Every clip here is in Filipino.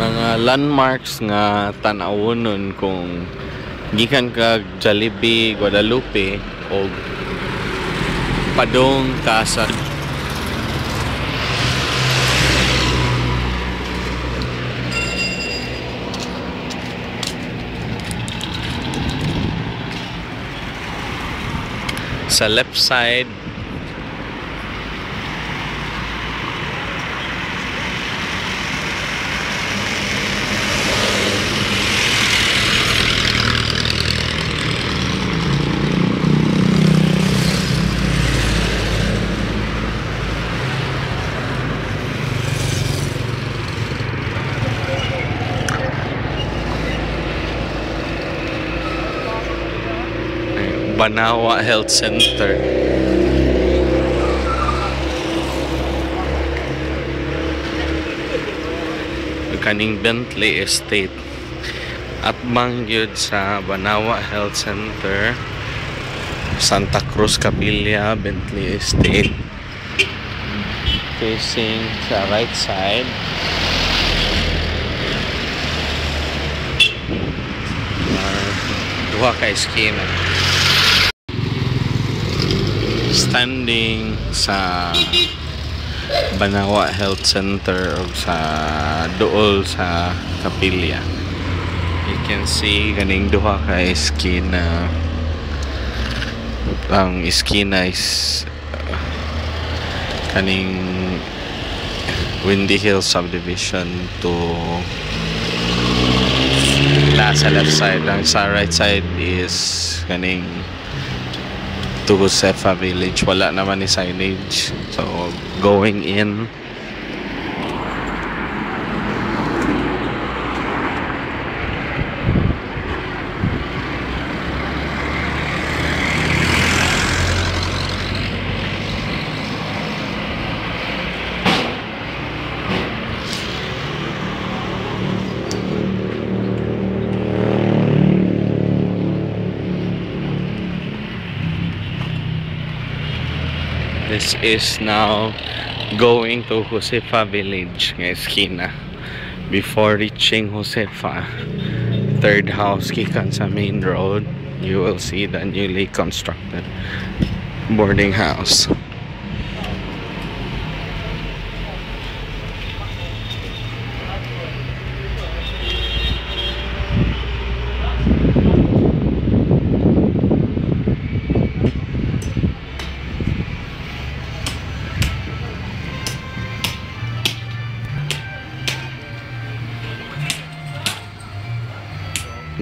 mga landmarks nga tan-awonon kung gikan kag Jollibee, Guadalupe o padong ka sa left side. Banawa Health Center. Kaning Bentley Estate. At mangyud sa Banawa Health Center, Santa Cruz, Capilla, Bentley Estate. Facing sa right side. Duha ka eskina. Standing sa Banawa Health Center o sa duol sa Capilla, you can see ganing duha ka eskina. Ang eskina is kaning Windy Hill subdivision to sa left side. Ang sa right side is kaning to Josefa Village. Wala naman ni signage, so going in. This is now going to Josefa Village nga eskina. Before reaching Josefa, third house gikan sa main road, you will see the newly constructed boarding house.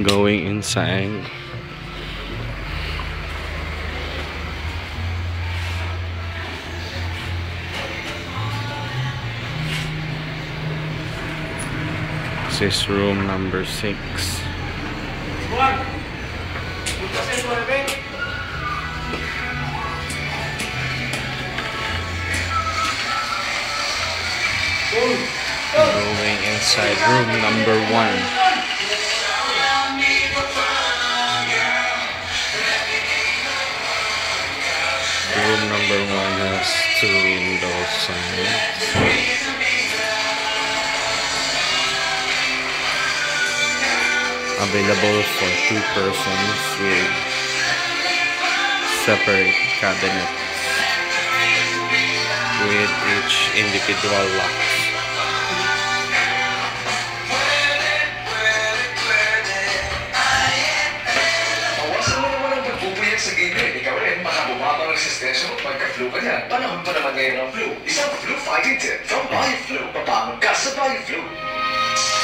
Going inside, this is room number 6. Going inside room number 1. Room number 1 has 2 windows sides. Available for 2 persons with separate cabinets with each individual locks. Resistensya mo pagka-flu ka niyan. Panahon pa naman ngayon ang flu. Isang flu fighting tip from BioFlu. Pabangon ka sa BioFlu.